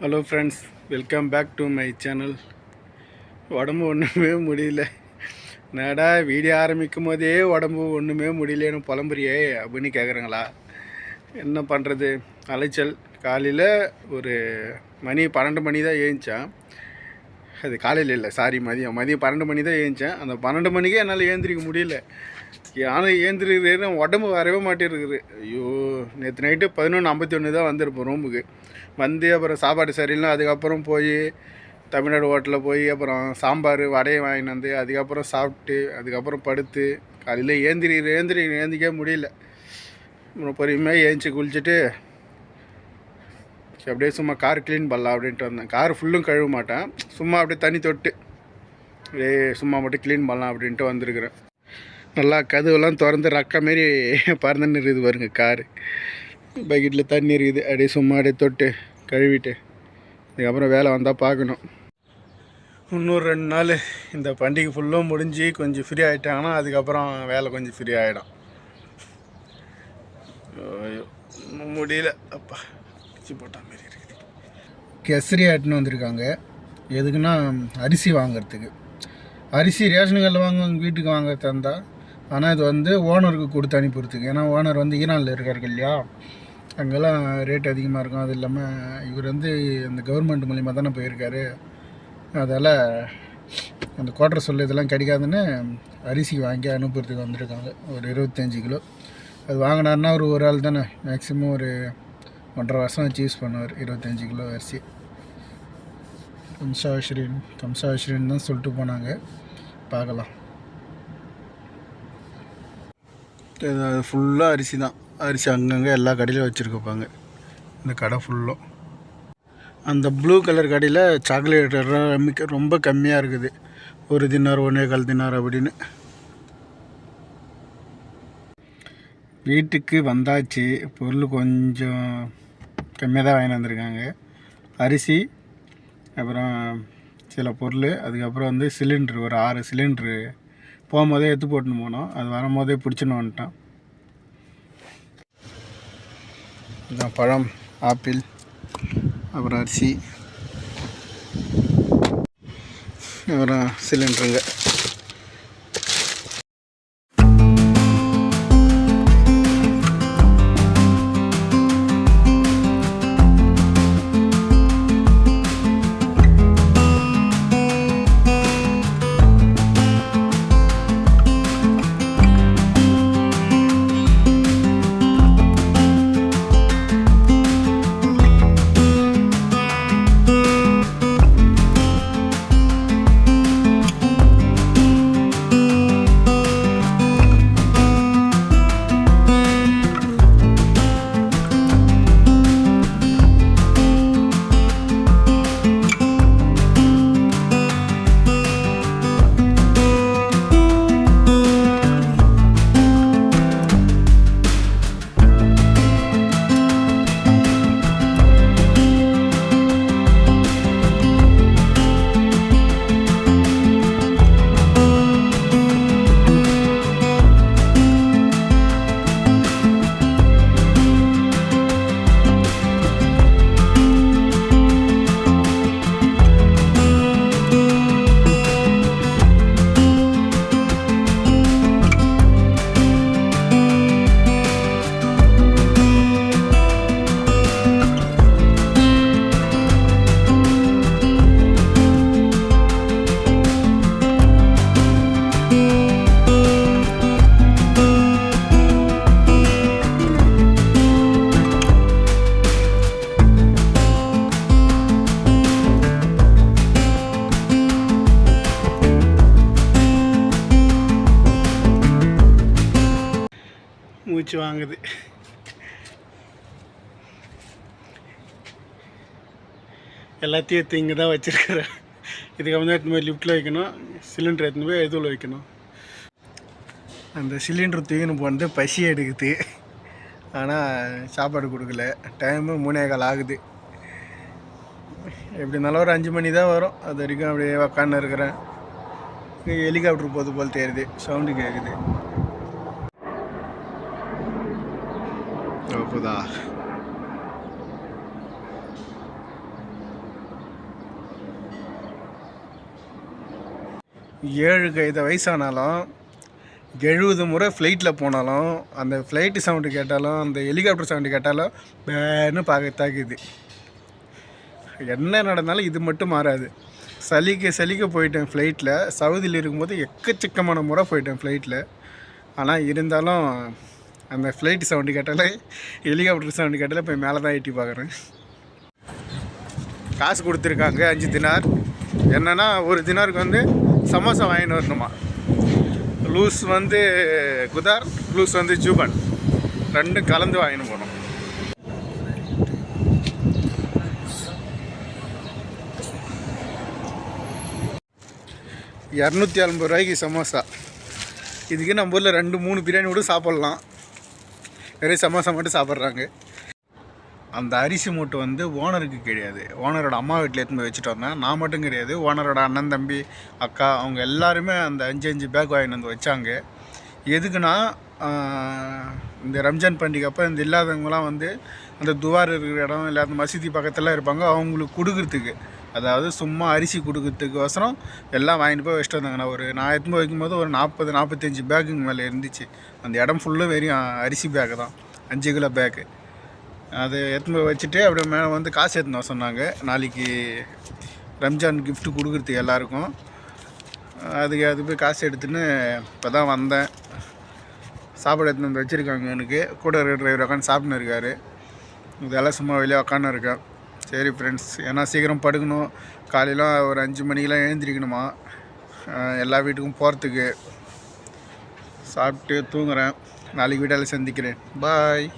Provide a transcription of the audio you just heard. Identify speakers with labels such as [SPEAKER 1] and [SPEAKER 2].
[SPEAKER 1] Hello friends, welcome back to my channel. உடம்பு ஒன்றுமே முடியல. என்னடா வீடியோ ஆரம்பிக்கும் போதே உடம்பு ஒன்றுமே முடியலன்னு புலம்புறியே அப்படின்னு கேட்குறங்களா? என்ன பண்ணுறது, அலைச்சல். காலையில் ஒரு மணி 12 மணி தான் ஏந்திச்சேன். அது காலையில் இல்லை, சாரி, மதியம் 12 மணி தான் ஏந்திச்சேன். அந்த 12 மணிக்கே என்னால் ஏந்திரிக்க முடியல. ஆனால் ஏந்திரிக்கிறேன்னு உடம்பு வரவே மாட்டேருக்குது. ஐயோ, நேற்று நைட்டு 11:51 தான் வந்திருப்போம் ரூமுக்கு வந்து. அப்புறம் சாப்பாடு சரியில்லை. அதுக்கப்புறம் போய் தமிழ்நாடு ஹோட்டலில் போய் அப்புறம் சாம்பார் வடையை வாங்கிட்டு வந்து அதுக்கப்புறம் சாப்பிட்டு அதுக்கப்புறம் படுத்து காலையில் ஏந்திரிக்க முடியல. பொறுமையாக ஏந்திச்சு குளிச்சுட்டு அப்படியே சும்மா கார் க்ளீன் பண்ணலாம் அப்படின்ட்டு வந்தேன். கார் ஃபுல்லும் கழுவ மாட்டேன், சும்மா அப்படியே தண்ணி தொட்டு சும்மா மட்டும் க்ளீன் பண்ணலாம் அப்படின்ட்டு வந்திருக்கிறேன். நல்லா கதவுலாம் திறந்து ரக்க மாரி பறந்துன்னு இருக்குது பாருங்க. காரு பக்கெட்டில் தண்ணி இருக்குது. அப்படியே சும்மா அப்படியே தொட்டு கழுவிட்டு அதுக்கப்புறம் வேலை வந்தால் பார்க்கணும். இன்னொரு 2 நாள் இந்த பண்டிகை ஃபுல்லும் முடிஞ்சு கொஞ்சம் ஃப்ரீ ஆகிட்டாங்கன்னா அதுக்கப்புறம் வேலை கொஞ்சம் ஃப்ரீ ஆகிடும். முடியல, அப்பா பிச்சு போட்ட மாரி இருக்குது. கெசரி ஆட்டுன்னு வந்திருக்காங்க. எதுக்குன்னா அரிசி வாங்கிறதுக்கு. அரிசி ரேஷன் கடையில் வாங்குவாங்க, வீட்டுக்கு வாங்க தந்தா. ஆனால் இது வந்து ஓனருக்கு கொடுத்து அனுப்பிடுறதுக்கு. ஏன்னா ஓனர் வந்து ஈரானில் இருக்காரு இல்லையா, அங்கெல்லாம் ரேட் அதிகமாக இருக்கும். அது இல்லாமல் இவர் வந்து இந்த கவர்மெண்ட் மூலிமா தானே போயிருக்காரு. அதால் அந்த குவார்டர் சொல்ல இதெல்லாம் கிடைக்காதுன்னு அரிசி வாங்கி அனுப்புறதுக்கு வந்திருக்காங்க. ஒரு 25 கிலோ. அது வாங்கினார்னா ஒரு ஆள் தானே, மேக்ஸிமம் ஒரு 1.5 வருஷம் வச்சு யூஸ் பண்ணுவார். 25 கிலோ அரிசி. கம்சாஷ்ரீன் தான் சொல்லிட்டு போனாங்க, பார்க்கலாம். அது ஃபுல்லாக அரிசி தான். அரிசி அங்கங்கே எல்லா கடையிலும் வச்சுருக்கப்பாங்க. இந்த கடை ஃபுல்லும். அந்த ப்ளூ கலர் கடையில் சாக்லேட் ரொம்ப கம்மியாக இருக்குது. 1 தினார் 1.25 தினார் அப்படின்னு. வீட்டுக்கு வந்தாச்சு. பொருள் கொஞ்சம் கம்மியாக தான் வாங்கி வந்திருக்காங்க. அரிசி, அப்புறம் சில பொருள், அதுக்கப்புறம் வந்து சிலிண்ட்ரு, ஒரு 6 சிலிண்ட்ரு போகும்போதே எடுத்து போட்டுன்னு போனோம். அது வரும்போதே பிடிச்சின்னு வந்துட்டோம். இதுதான் பழம், ஆப்பிள், அப்புறம் அரிசி, அப்புறம் சிலிண்டருங்க. மூச்சு வாங்குது. எல்லாத்தையும் எடுத்து இங்கே தான் வச்சுருக்கிறேன். இதுக்கப்புறம் தான் எடுத்துன்னு போய் லிஃப்ட்டில் வைக்கணும். சிலிண்டர் எடுத்துன்னு போய் எதுவில் வைக்கணும். அந்த சிலிண்டர் தூக்கின்னு போனது பசி எடுக்குது. ஆனால் சாப்பாடு கொடுக்கல. டைமு 3:15 ஆகுது. எப்படி இருந்தாலும் ஒரு 5 மணி தான் வரும். அது வரைக்கும் அப்படியே உக்காந்து இருக்கிறேன். ஹெலிகாப்டர் போது போல் தெரியுது, சவுண்டு கேட்குது. போதா 7 கைத வயசானாலும் 70 முறை ஃப்ளைட்டில் போனாலும் அந்த ஃப்ளைட்டு சவுண்டு கேட்டாலும் அந்த ஹெலிகாப்டர் சவுண்டு கேட்டாலும் பேன்னு தாக்குது. என்ன நடந்தாலும் இது மட்டும் மாறாது. சலிக்க போயிட்டேன் ஃப்ளைட்டில். சவுதியில் இருக்கும்போது எக்கச்சக்கமான முறை போயிட்டேன் ஃப்ளைட்டில். ஆனால் இருந்தாலும் அந்த ஃப்ளைட்டு சவுண்டு கேட்டாலே ஹெலிகாப்டர் சவுண்டு கேட்டாலே போய் மேலே தான் எட்டி பார்க்குறேன். காசு கொடுத்துருக்காங்க 5 தினார். என்னென்னா ஒரு தினாருக்கு வந்து சமோசா வாங்கின்னு வரணுமா. லூஸ் வந்து குதார், லூஸ் வந்து ஜூபன், ரெண்டும் கலந்து வாங்கின்னு போகணும். ₹250 சமோசா. இதுக்கு நம்ம ஊரில் 2-3 பிரியாணி கூட சாப்பிட்லாம். நிறைய சமோசா மட்டும் சாப்பிட்றாங்க. அந்த அரிசி மூட்டை வந்து ஓனருக்கு கிடையாது, ஓனரோட அம்மா வீட்டில் எடுத்துன்னு போய் வச்சுட்டு வந்தேன். நான் மட்டும் கிடையாது, ஓனரோட அண்ணன், தம்பி, அக்கா அவங்க எல்லாருமே அந்த 5 பேக் வாங்கிட்டு வந்து வச்சாங்க. எதுக்குன்னா இந்த ரம்ஜான் பண்டிகை அப்போ இந்த இல்லாதவங்களாம் வந்து அந்த துவார் இருக்கிற இடம் இல்லை அந்த மசூதி பக்கத்தில் இருப்பாங்க, அவங்களுக்கு கொடுக்குறதுக்கு, அதாவது சும்மா அரிசி கொடுக்குறதுக்கோசரம் எல்லாம் வாங்கிட்டு போய் வச்சுட்டு வந்தாங்க. நான் எடுத்துன்னு போய் வைக்கும்போது ஒரு 40-45 பேக்குங்க மேலே இருந்துச்சு. அந்த இடம் ஃபுல்லும் வெறும் அரிசி பேக்கு தான், 5 கிலோ பேக்கு. அது எடுத்துன்னு போய் வச்சுட்டு அப்படியே மேலே வந்து காசு எடுத்துன்னு வர சொன்னாங்க. நாளைக்கு ரம்ஜான் கிஃப்ட்டு கொடுக்குறதுக்கு எல்லாேருக்கும். அது போய் காசு எடுத்துன்னு இப்போ தான் வந்தேன். சாப்பாடு எடுத்துன்னு வந்து வச்சுருக்காங்க. எனக்கு கூட இருக்கிற டிரைவர் உட்காந்து சாப்பிட்ன்னு இருக்கார். இதெல்லாம் சும்மா வெளியே உட்காந்து இருக்கேன். சரி ஃப்ரெண்ட்ஸ், ஏன்னா சீக்கிரம் படுக்கணும். காலையில் ஒரு 5 மணிக்கெலாம் எழுந்திரிக்கணுமா எல்லா வீட்டுக்கும் போகிறதுக்கு. சாப்பிட்டு தூங்குறேன். நாளைக்கு வீட்டால் சந்திக்கிறேன். பாய்.